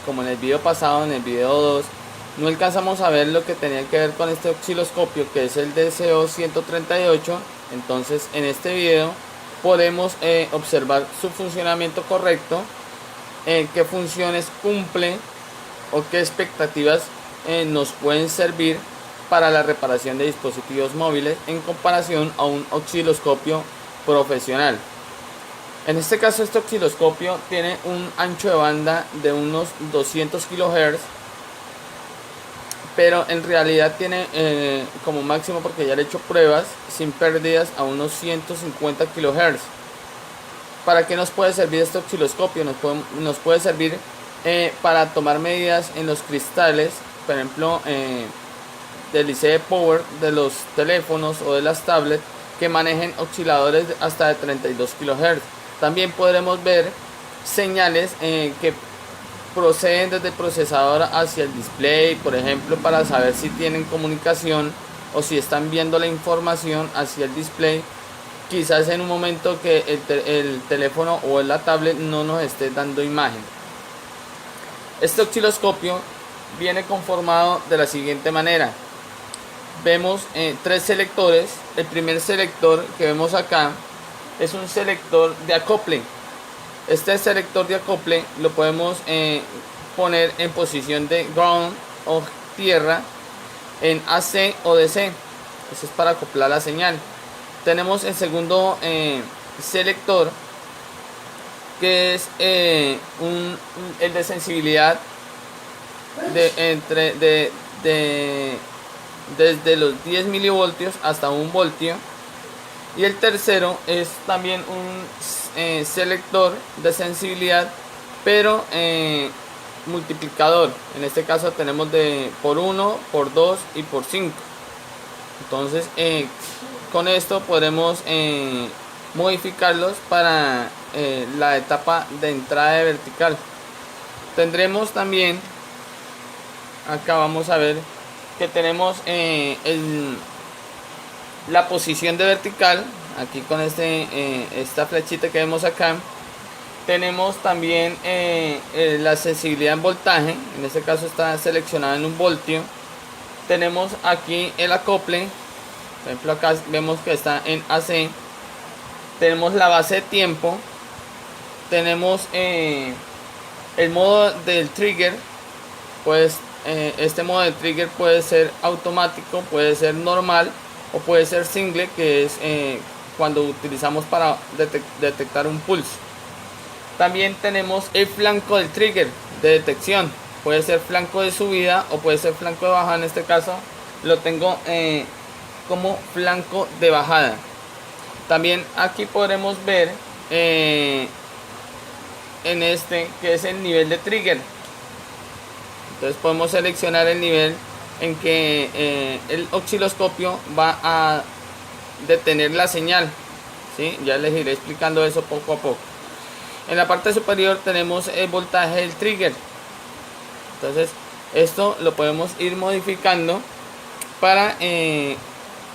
como en el video pasado, en el video 2, no alcanzamos a ver lo que tenía que ver con este osciloscopio, que es el DCO-138. Entonces en este video podemos observar su funcionamiento correcto, qué funciones cumple o qué expectativas nos pueden servir para la reparación de dispositivos móviles en comparación a un osciloscopio profesional. En este caso, este osciloscopio tiene un ancho de banda de unos 200 kHz, pero en realidad tiene como máximo, porque ya le he hecho pruebas sin pérdidas, a unos 150 kHz. ¿Para qué nos puede servir este osciloscopio? Nos puede servir para tomar medidas en los cristales, por ejemplo, del IC Power de los teléfonos o de las tablets que manejen osciladores hasta de 32 kHz. También podremos ver señales que proceden desde el procesador hacia el display, por ejemplo, para saber si tienen comunicación o si están viendo la información hacia el display, quizás en un momento que el teléfono o la tablet no nos esté dando imagen. Este osciloscopio viene conformado de la siguiente manera. Vemos tres selectores. El primer selector que vemos acá es un selector de acople. Este selector de acople lo podemos poner en posición de ground o tierra, en AC o DC. Eso es para acoplar la señal. Tenemos el segundo selector, que es el de sensibilidad desde los 10 milivoltios hasta 1 voltio. Y el tercero es también un selector de sensibilidad, pero multiplicador. En este caso tenemos de por 1, por 2 y por 5. Entonces con esto podremos modificarlos para la etapa de entrada de vertical. Tendremos también, acá vamos a ver que tenemos la posición de vertical. Aquí con esta flechita que vemos acá tenemos también la sensibilidad en voltaje. En este caso está seleccionada en 1 voltio. Tenemos aquí el acople, por ejemplo acá vemos que está en AC. Tenemos la base de tiempo, tenemos el modo del trigger. Pues este modo de trigger puede ser automático, puede ser normal o puede ser single, que es cuando utilizamos para detectar un pulso. También tenemos el flanco del trigger de detección. Puede ser flanco de subida o puede ser flanco de bajada. En este caso lo tengo como flanco de bajada. También aquí podremos ver en este que es el nivel de trigger. Entonces podemos seleccionar el nivel en que el osciloscopio va a detener la señal, ¿sí? Ya les iré explicando eso poco a poco. En la parte superior tenemos el voltaje del trigger. Entonces esto lo podemos ir modificando para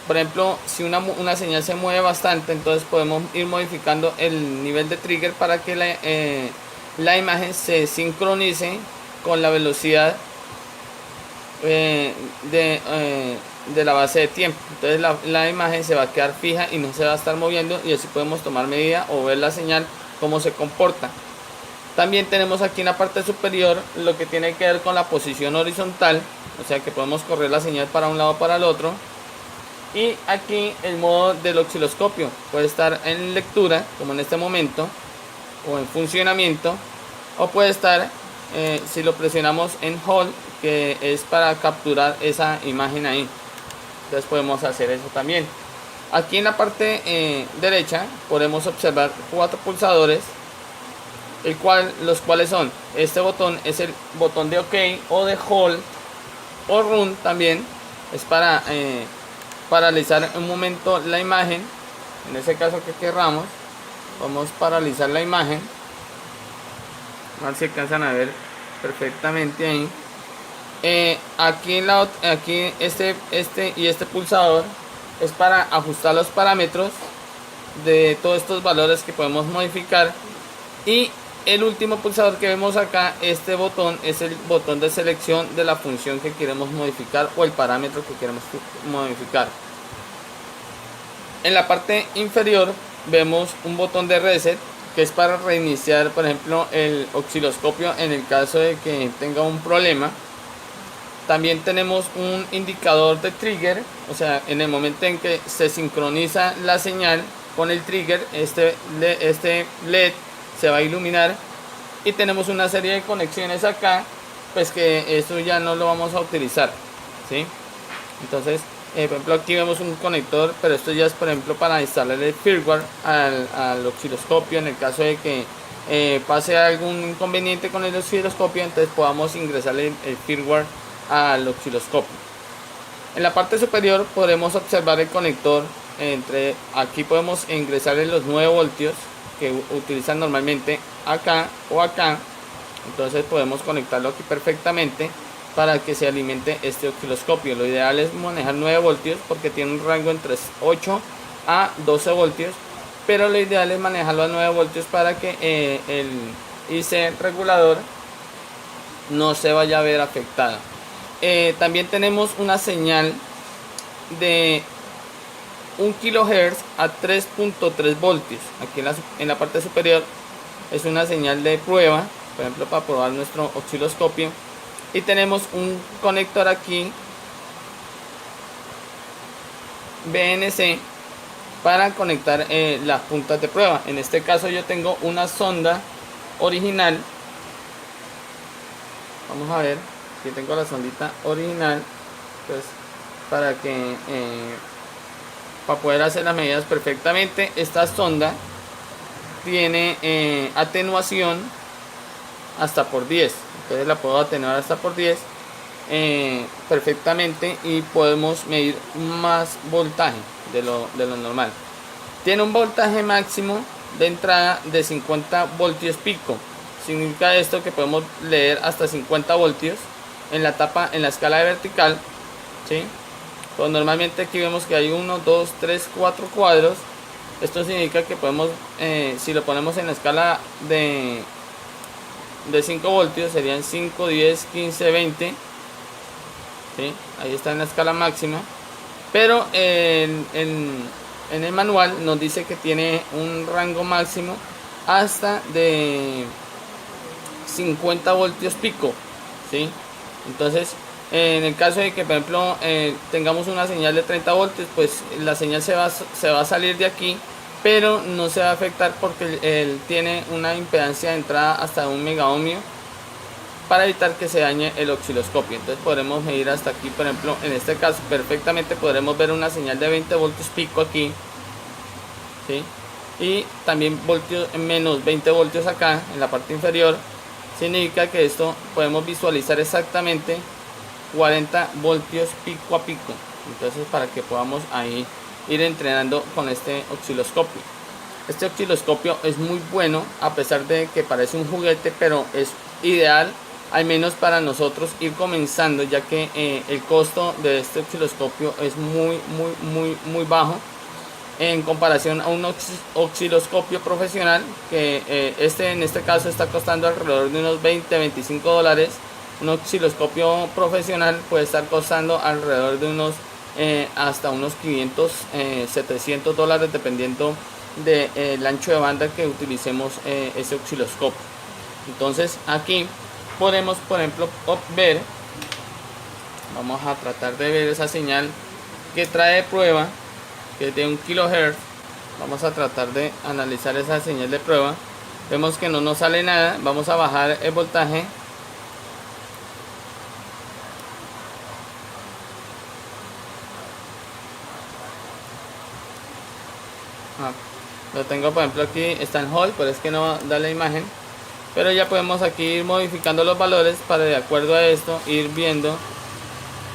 por ejemplo, si una señal se mueve bastante, entonces podemos ir modificando el nivel de trigger para que la imagen se sincronice con la velocidad de la base de tiempo. Entonces la imagen se va a quedar fija y no se va a estar moviendo, y así podemos tomar medida o ver la señal cómo se comporta. También tenemos aquí en la parte superior lo que tiene que ver con la posición horizontal, o sea que podemos correr la señal para un lado o para el otro. Y aquí el modo del osciloscopio puede estar en lectura, como en este momento, o en funcionamiento, o puede estar si lo presionamos en hold, que es para capturar esa imagen ahí. Entonces podemos hacer eso también. Aquí en la parte derecha podemos observar 4 pulsadores, los cuales son: este botón es el botón de OK o de hold, o run también es para paralizar un momento la imagen. En ese caso que querramos, vamos a paralizar la imagen. A ver si alcanzan a ver perfectamente ahí. Aquí este y este pulsador es para ajustar los parámetros de todos estos valores que podemos modificar. Y el último pulsador que vemos acá, este botón es el botón de selección de la función que queremos modificar o el parámetro que queremos modificar. En la parte inferior vemos un botón de reset, que es para reiniciar, por ejemplo, el osciloscopio en el caso de que tenga un problema. También tenemos un indicador de trigger, o sea, en el momento en que se sincroniza la señal con el trigger, este LED se va a iluminar. Y tenemos una serie de conexiones acá, pues que esto ya no lo vamos a utilizar, ¿sí? Entonces, por ejemplo, aquí vemos un conector, pero esto ya es, por ejemplo, para instalar el firmware al osciloscopio en el caso de que pase algún inconveniente con el osciloscopio, entonces podamos ingresarle el firmware al osciloscopio. En la parte superior podremos observar el conector. Aquí podemos ingresarle los 9 voltios que utilizan normalmente acá o acá. Entonces podemos conectarlo aquí perfectamente para que se alimente este osciloscopio. Lo ideal es manejar 9 voltios porque tiene un rango entre 8 a 12 voltios, pero lo ideal es manejarlo a 9 voltios para que el IC regulador no se vaya a ver afectado. También tenemos una señal de 1 kHz a 3.3 voltios. Aquí en la parte superior es una señal de prueba, por ejemplo, para probar nuestro osciloscopio. Y tenemos un conector aquí BNC para conectar las puntas de prueba. En este caso yo tengo una sonda original. Vamos a ver, aquí tengo la sondita original, pues para que para poder hacer las medidas perfectamente. Esta sonda tiene atenuación hasta por 10, entonces la puedo atenuar hasta por 10 perfectamente, y podemos medir más voltaje de lo normal. Tiene un voltaje máximo de entrada de 50 voltios pico. Significa esto que podemos leer hasta 50 voltios en la tapa, en la escala de vertical, ¿sí? Pues normalmente aquí vemos que hay 1, 2, 3, 4 cuadros. Esto significa que podemos, si lo ponemos en la escala de 5 voltios, serían 5, 10, 15, 20, ¿sí? Ahí está en la escala máxima. Pero en el manual nos dice que tiene un rango máximo hasta de 50 voltios pico, ¿sí? Entonces, en el caso de que, por ejemplo, tengamos una señal de 30 voltios, pues la señal se va a salir de aquí, pero no se va a afectar porque él tiene una impedancia de entrada hasta 1 megaohmio para evitar que se dañe el osciloscopio. Entonces podremos medir hasta aquí, por ejemplo, en este caso perfectamente podremos ver una señal de 20 voltios pico aquí, ¿sí? Y también menos 20 voltios acá en la parte inferior. Significa que esto podemos visualizar exactamente 40 voltios pico a pico. Entonces, para que podamos ahí ir entrenando con este osciloscopio. Este osciloscopio es muy bueno, a pesar de que parece un juguete, pero es ideal, al menos para nosotros, ir comenzando, ya que el costo de este osciloscopio es muy bajo en comparación a un osciloscopio profesional, que en este caso está costando alrededor de unos 20-25 dólares. Un osciloscopio profesional puede estar costando alrededor de unos hasta unos 500-700 dólares, dependiendo del ancho de banda que utilicemos ese osciloscopio. Entonces aquí podemos, por ejemplo, ver, vamos a tratar de ver esa señal que trae de prueba, que es de 1 kHz. Vamos a tratar de analizar esa señal de prueba. Vemos que no nos sale nada. Vamos a bajar el voltaje. Lo tengo, por ejemplo, aquí está en hold, pero es que no da la imagen. Pero ya podemos aquí ir modificando los valores para, de acuerdo a esto, ir viendo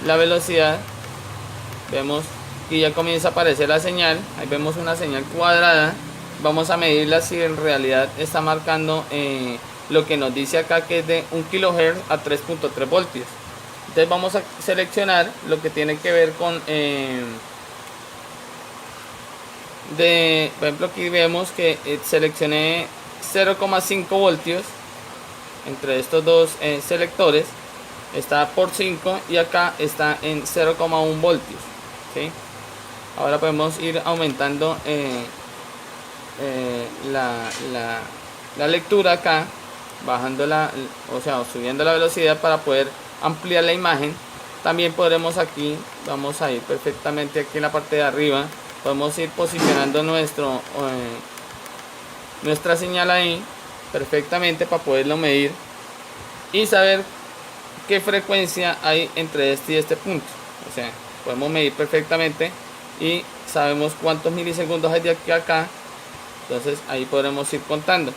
la velocidad. Vemos que ya comienza a aparecer la señal. Ahí vemos una señal cuadrada. Vamos a medirla si en realidad está marcando lo que nos dice acá, que es de 1 kHz a 3.3 voltios. Entonces vamos a seleccionar lo que tiene que ver con por ejemplo, aquí vemos que seleccioné 0,5 voltios entre estos dos selectores, está por 5 y acá está en 0,1 voltios, ¿sí? Ahora podemos ir aumentando la lectura acá, bajando o sea, subiendo la velocidad para poder ampliar la imagen. También podremos aquí, vamos a ir perfectamente aquí en la parte de arriba, podemos ir posicionando nuestra señal ahí perfectamente para poderlo medir y saber qué frecuencia hay entre este y este punto. O sea, podemos medir perfectamente y sabemos cuántos milisegundos hay de aquí a acá. Entonces ahí podremos ir contando.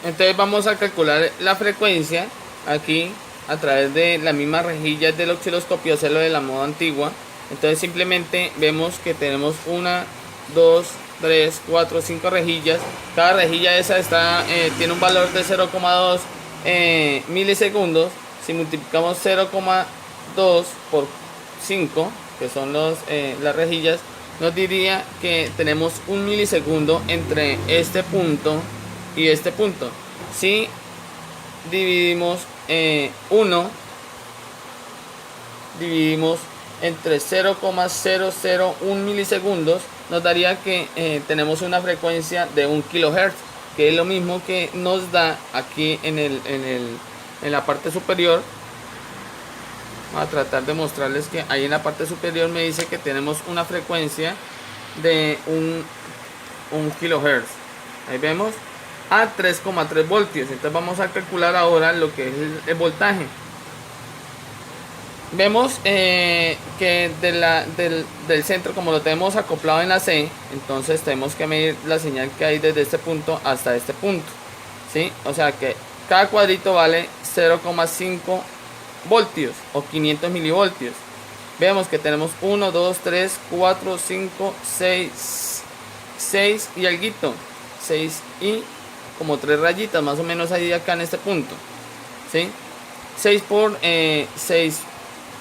Entonces vamos a calcular la frecuencia aquí a través de las mismas rejillas del osciloscopio, hacerlo de la moda antigua. Entonces simplemente vemos que tenemos 1, 2, 3, 4, 5 rejillas. Cada rejilla esa tiene un valor de 0,2 milisegundos. Si multiplicamos 0,2 por 5, que son las rejillas, nos diría que tenemos 1 milisegundo entre este punto y este punto. Si dividimos 1, dividimos entre 0,001 milisegundos, nos daría que tenemos una frecuencia de 1 kHz, que es lo mismo que nos da aquí en la parte superior. Voy a tratar de mostrarles que ahí en la parte superior me dice que tenemos una frecuencia de 1 kHz. Ahí vemos a 3,3 voltios. Entonces vamos a calcular ahora lo que es el voltaje. Vemos que del centro, como lo tenemos acoplado en la C, entonces tenemos que medir la señal que hay desde este punto hasta este punto, ¿sí? O sea que cada cuadrito vale 0,5 voltios o 500 milivoltios. Vemos que tenemos 1, 2, 3, 4, 5, 6 y alguito, 6 y como 3 rayitas más o menos ahí acá en este punto, ¿sí? 6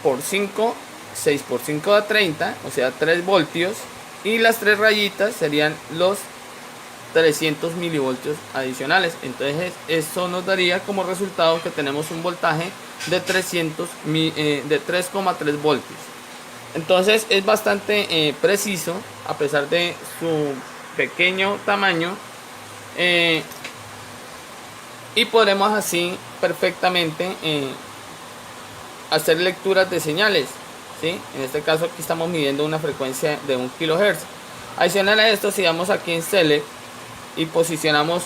por 5, 6 por 5 da 30, o sea 3 voltios, y las 3 rayitas serían los 300 milivoltios adicionales. Entonces eso nos daría como resultado que tenemos un voltaje de 3,3 voltios. Entonces es bastante preciso a pesar de su pequeño tamaño, y podremos así perfectamente hacer lecturas de señales, ¿sí? En este caso aquí estamos midiendo una frecuencia de 1 kHz. Adicional a esto, si damos aquí en Select y posicionamos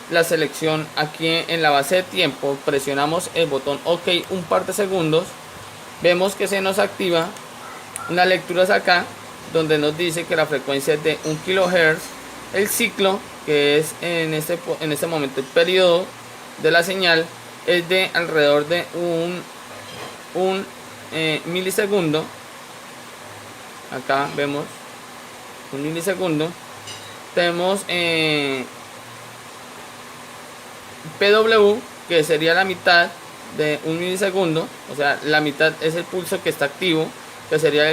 la selección aquí en la base de tiempo, presionamos el botón OK un par de segundos, vemos que se nos activa unas lecturas acá donde nos dice que la frecuencia es de 1 kHz, el ciclo, que es en este momento el periodo de la señal, es de alrededor de un milisegundo. Acá vemos 1 milisegundo. Tenemos PW, que sería la mitad de 1 milisegundo, o sea la mitad es el pulso que está activo, que sería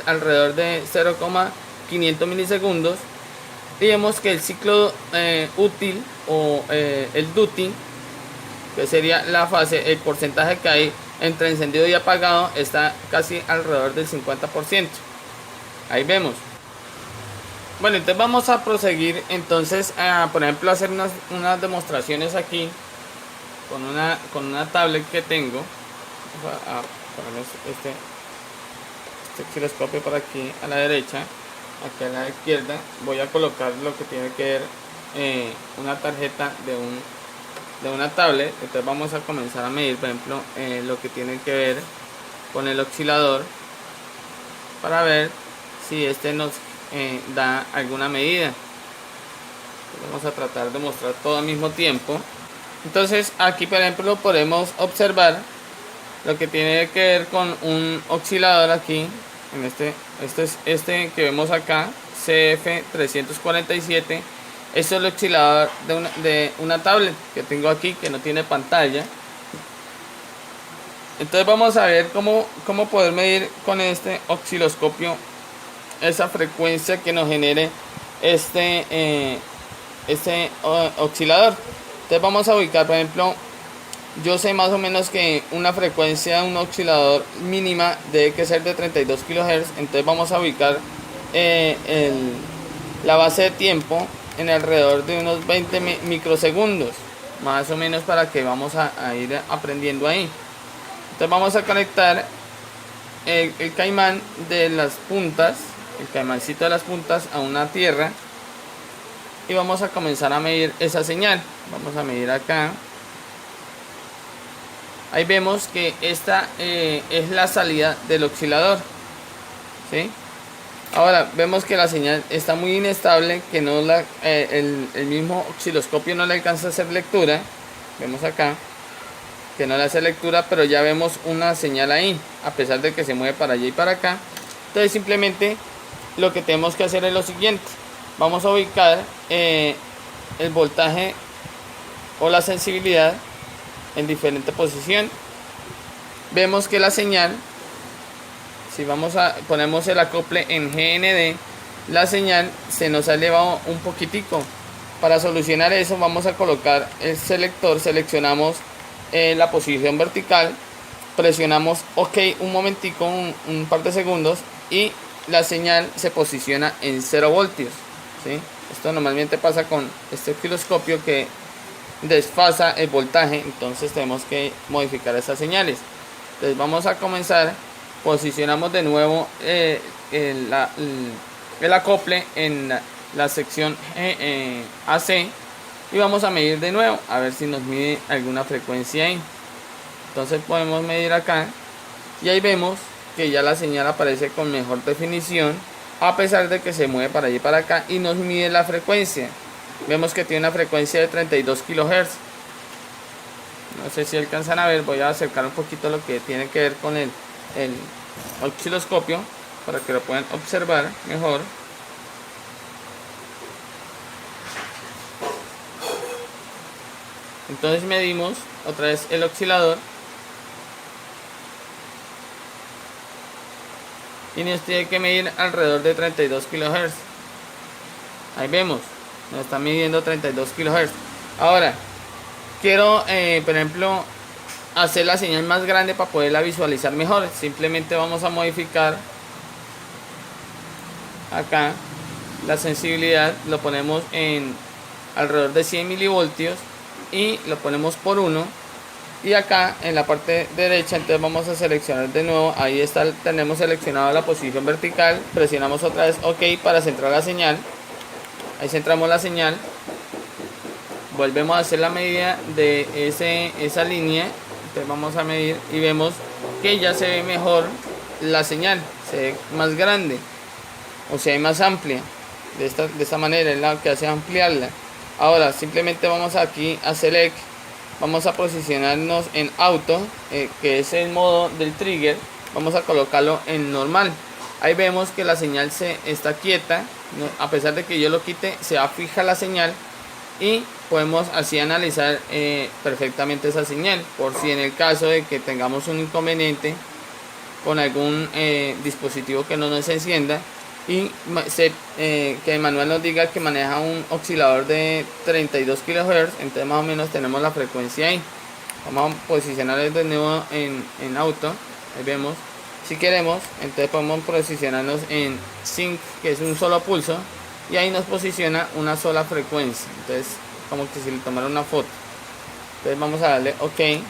alrededor de 0,500 milisegundos. Y vemos que el ciclo útil o el duty, que sería la fase, el porcentaje que hay entre encendido y apagado, está casi alrededor del 50%. Ahí vemos. Bueno, entonces vamos a proseguir entonces a, por ejemplo, hacer unas demostraciones aquí con una tablet que tengo. Vamos a poner este osciloscopio por aquí a la derecha. Aquí a la izquierda voy a colocar lo que tiene que ver una tarjeta de una tablet. Entonces vamos a comenzar a medir, por ejemplo, lo que tiene que ver con el oscilador, para ver si este nos da alguna medida. Vamos a tratar de mostrar todo al mismo tiempo. Entonces aquí, por ejemplo, podemos observar lo que tiene que ver con un oscilador aquí, en este que vemos acá, CF347. Este es el oscilador de una tablet que tengo aquí, que no tiene pantalla. Entonces vamos a ver cómo poder medir con este osciloscopio esa frecuencia que nos genere este este oscilador. Entonces vamos a ubicar, por ejemplo, yo sé más o menos que una frecuencia de un oscilador mínima debe que ser de 32 kHz. Entonces vamos a ubicar la base de tiempo en alrededor de unos 20 microsegundos, más o menos, para que vamos a ir aprendiendo ahí. Entonces vamos a conectar el caimán de las puntas, el caimancito de las puntas, a una tierra, y vamos a comenzar a medir esa señal. Vamos a medir acá. Ahí vemos que esta es la salida del oscilador, ¿sí? Ahora vemos que la señal está muy inestable, que no el mismo osciloscopio no le alcanza a hacer lectura. Vemos acá que no le hace lectura, pero ya vemos una señal ahí, a pesar de que se mueve para allá y para acá. Entonces simplemente lo que tenemos que hacer es lo siguiente: vamos a ubicar el voltaje o la sensibilidad en diferente posición. Vemos que la señal, si ponemos el acople en GND, la señal se nos ha elevado un poquitico. Para solucionar eso vamos a colocar el selector, seleccionamos la posición vertical, presionamos OK un momentico, un par de segundos, y la señal se posiciona en 0 voltios, ¿sí? Esto normalmente pasa con este osciloscopio, que desfasa el voltaje, entonces tenemos que modificar esas señales. Entonces vamos a comenzar, posicionamos de nuevo el acople en la sección AC, y vamos a medir de nuevo a ver si nos mide alguna frecuencia ahí. Entonces podemos medir acá y ahí vemos que ya la señal aparece con mejor definición, a pesar de que se mueve para allí y para acá, y nos mide la frecuencia. Vemos que tiene una frecuencia de 32 kHz. No sé si alcanzan a ver, voy a acercar un poquito lo que tiene que ver con el osciloscopio para que lo puedan observar mejor. Entonces medimos otra vez el oscilador y nos tiene que medir alrededor de 32 kHz. Ahí vemos, nos está midiendo 32 kHz. Ahora quiero, por ejemplo, hacer la señal más grande para poderla visualizar mejor. Simplemente vamos a modificar acá la sensibilidad, lo ponemos en alrededor de 100 milivoltios y lo ponemos por 1, y acá en la parte derecha entonces vamos a seleccionar de nuevo. Ahí está, tenemos seleccionado la posición vertical, presionamos otra vez OK para centrar la señal. Ahí centramos la señal, volvemos a hacer la medida de esa línea. Entonces vamos a medir y vemos que ya se ve mejor la señal, se ve más grande, o sea, más amplia. De esta manera es la que hace ampliarla. Ahora simplemente vamos aquí a Select, vamos a posicionarnos en Auto, que es el modo del trigger. Vamos a colocarlo en normal. Ahí vemos que la señal se está quieta, ¿no? A pesar de que yo lo quite, se va fija la señal, y podemos así analizar perfectamente esa señal, por si en el caso de que tengamos un inconveniente con algún dispositivo que no nos encienda, y que el manual nos diga que maneja un oscilador de 32 kHz, entonces más o menos tenemos la frecuencia ahí. Vamos a posicionar de nuevo en auto. Ahí vemos, si queremos, entonces podemos posicionarnos en sync, que es un solo pulso, y ahí nos posiciona una sola frecuencia. Entonces como que si le tomara una foto. Entonces vamos a darle OK,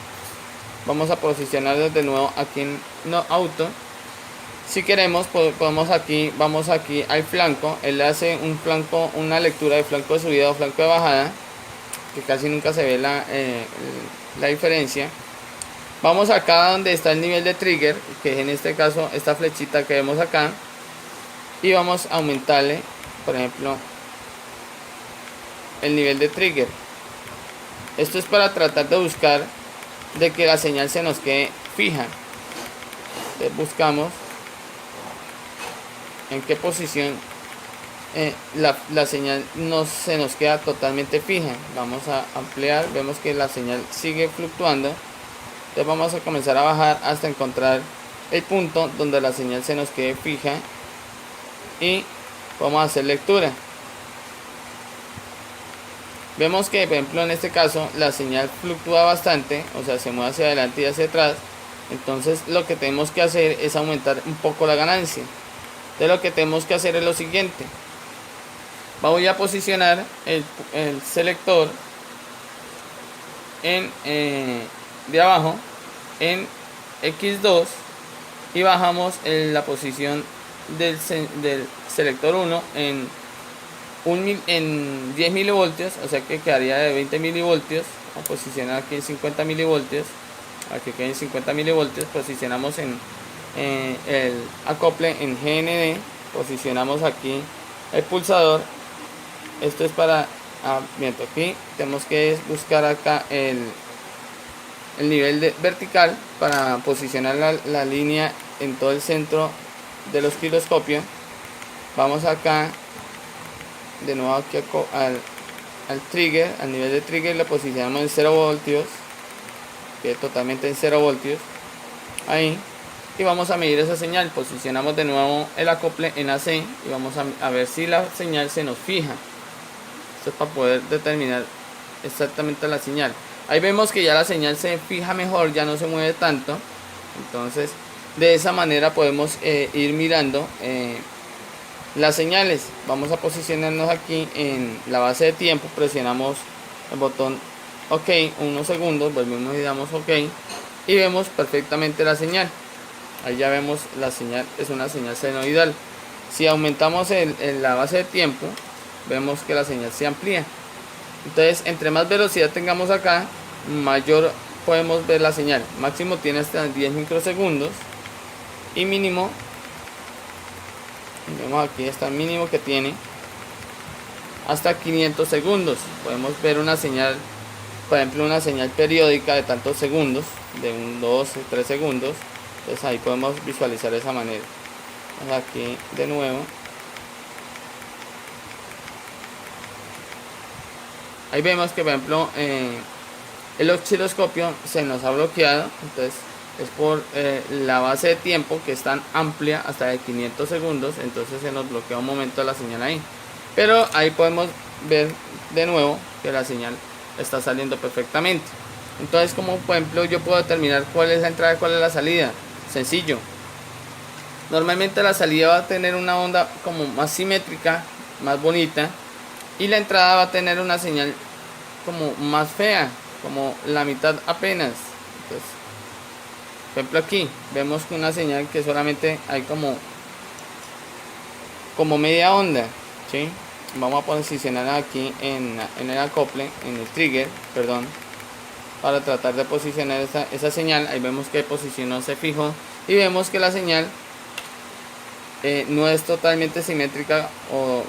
vamos a posicionarnos de nuevo aquí en auto. Si queremos podemos vamos aquí al flanco. Él hace una lectura de flanco de subida o flanco de bajada, que casi nunca se ve la diferencia. Vamos acá donde está el nivel de trigger, que es en este caso esta flechita que vemos acá, y vamos a aumentarle, por ejemplo, el nivel de trigger. Esto es para tratar de buscar de que la señal se nos quede fija. Entonces buscamos en qué posición la señal se nos queda totalmente fija. Vamos a ampliar, vemos que la señal sigue fluctuando. Entonces vamos a comenzar a bajar hasta encontrar el punto donde la señal se nos quede fija, y vamos a hacer lectura. Vemos que, por ejemplo, en este caso la señal fluctúa bastante, o sea, se mueve hacia adelante y hacia atrás. Entonces lo que tenemos que hacer es aumentar un poco la ganancia. Entonces lo que tenemos que hacer es lo siguiente. Voy a posicionar el selector en de abajo en X2 y bajamos la posición del selector 1 en 10 milivoltios, o sea que quedaría de 20 milivoltios. Vamos a posicionar aquí en 50 milivoltios, aquí queden 50 milivoltios. Posicionamos en el acople en GND, posicionamos aquí el pulsador. Esto es para mientras aquí tenemos que buscar acá el nivel vertical para posicionar la línea en todo el centro del osciloscopio. Vamos acá de nuevo aquí al trigger, al nivel de trigger lo posicionamos en 0 voltios, que totalmente en 0 voltios ahí, y vamos a medir esa señal. Posicionamos de nuevo el acople en AC y vamos a ver si la señal se nos fija. Esto es para poder determinar exactamente la señal. Ahí vemos que ya la señal se fija mejor, ya no se mueve tanto. Entonces de esa manera podemos ir mirando las señales. Vamos a posicionarnos aquí en la base de tiempo, presionamos el botón OK unos segundos, volvemos y damos OK y vemos perfectamente la señal. Ahí ya vemos la señal, es una señal senoidal. Si aumentamos la base de tiempo, vemos que la señal se amplía. Entonces, entre más velocidad tengamos acá, mayor podemos ver la señal. Máximo tiene hasta 10 microsegundos y mínimo, vemos aquí está el mínimo que tiene hasta 500 segundos. Podemos ver una señal, por ejemplo una señal periódica de tantos segundos, de 1, 2, 3 segundos. Entonces ahí podemos visualizar de esa manera. Vamos aquí de nuevo. Ahí vemos que, por ejemplo, el osciloscopio se nos ha bloqueado. Entonces es por la base de tiempo que es tan amplia, hasta de 500 segundos. Entonces se nos bloquea un momento la señal ahí. Pero ahí podemos ver de nuevo que la señal está saliendo perfectamente. Entonces, como por ejemplo yo puedo determinar cuál es la entrada y cuál es la salida. Sencillo. Normalmente la salida va a tener una onda como más simétrica, más bonita, y la entrada va a tener una señal como más fea, como la mitad apenas. Entonces, por ejemplo aquí vemos que una señal que solamente hay como media onda, ¿sí? Vamos a posicionar aquí en el acople, en el trigger, perdón, para tratar de posicionar esa señal. Ahí vemos que posicionó, se fijó, y vemos que la señal no es totalmente simétrica, o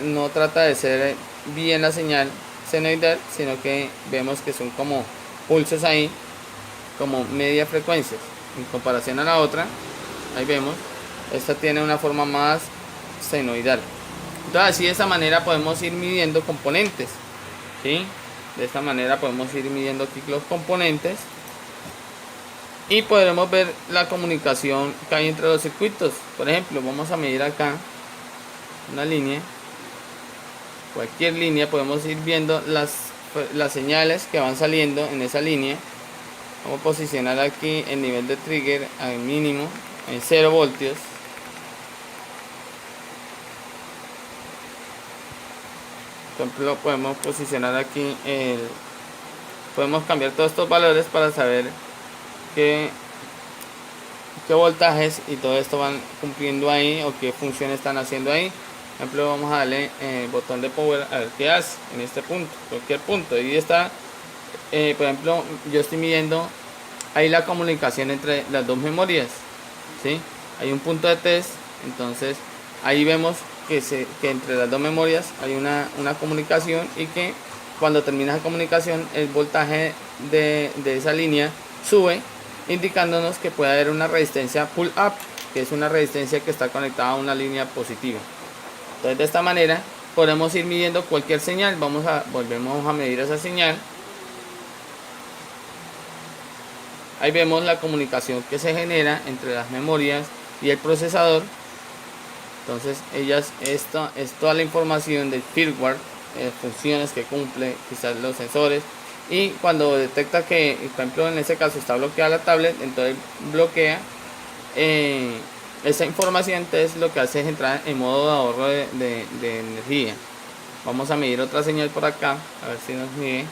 no trata de ser bien la señal senoidal, sino que vemos que son como pulsos ahí, como media frecuencias en comparación a la otra. Ahí vemos, esta tiene una forma más senoidal. Entonces así, de esta manera podemos ir midiendo componentes, ¿sí? De esta manera podemos ir midiendo aquí los componentes y podremos ver la comunicación que hay entre los circuitos. Por ejemplo, vamos a medir acá una línea, cualquier línea, podemos ir viendo las señales que van saliendo en esa línea. Vamos a posicionar aquí el nivel de trigger al mínimo en 0 voltios. Por ejemplo, podemos posicionar aquí podemos cambiar todos estos valores para saber qué voltajes y todo esto van cumpliendo ahí, o qué funciones están haciendo ahí. Por ejemplo, vamos a darle el botón de power a ver qué hace en este punto, cualquier punto. Y está, por ejemplo, yo estoy midiendo ahí la comunicación entre las dos memorias, ¿sí? Hay un punto de test, entonces ahí vemos que entre las dos memorias hay una comunicación, y que cuando termina la comunicación el voltaje de esa línea sube, indicándonos que puede haber una resistencia pull up, que es una resistencia que está conectada a una línea positiva. Entonces de esta manera podemos ir midiendo cualquier señal. Volvemos a medir esa señal. Ahí vemos la comunicación que se genera entre las memorias y el procesador. Entonces esto es toda la información del firmware funciones que cumple quizás los sensores, y cuando detecta que, por ejemplo, en ese caso está bloqueada la tablet, entonces bloquea esa información. Entonces lo que hace es entrar en modo de ahorro de energía. Vamos a medir otra señal por acá, a ver si nos mide.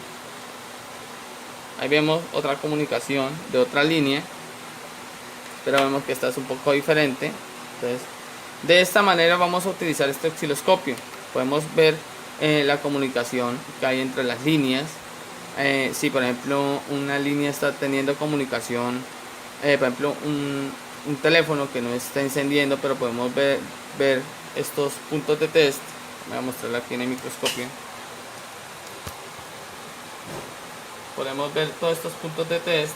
Ahí vemos otra comunicación de otra línea, pero vemos que esta es un poco diferente. Entonces, de esta manera vamos a utilizar este osciloscopio. Podemos ver la comunicación que hay entre las líneas. Si por ejemplo una línea está teniendo comunicación, por ejemplo un teléfono que no está encendiendo, pero podemos ver estos puntos de test. Voy a mostrarlo aquí en el microscopio. Podemos ver todos estos puntos de test.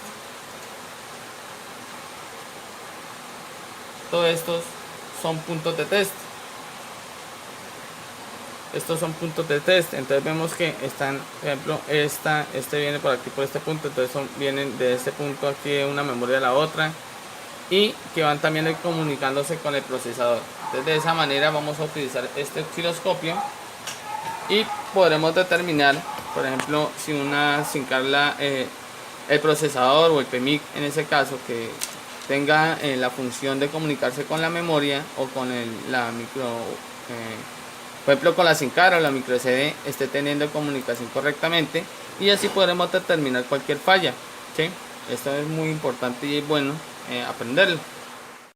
Todos estos son puntos de test. Estos son puntos de test. Entonces vemos que están, por ejemplo, este viene por aquí, por este punto. Entonces vienen de este punto aquí de una memoria a la otra, y que van también comunicándose con el procesador. Entonces de esa manera vamos a utilizar este osciloscopio y podremos determinar, por ejemplo, si sin carga el procesador o el PMIC, en ese caso, que tenga la función de comunicarse con la memoria o con la micro, por ejemplo con la sin carga o la micro SD, esté teniendo comunicación correctamente, y así podremos determinar cualquier falla, ¿sí? Esto es muy importante y es bueno aprenderlo.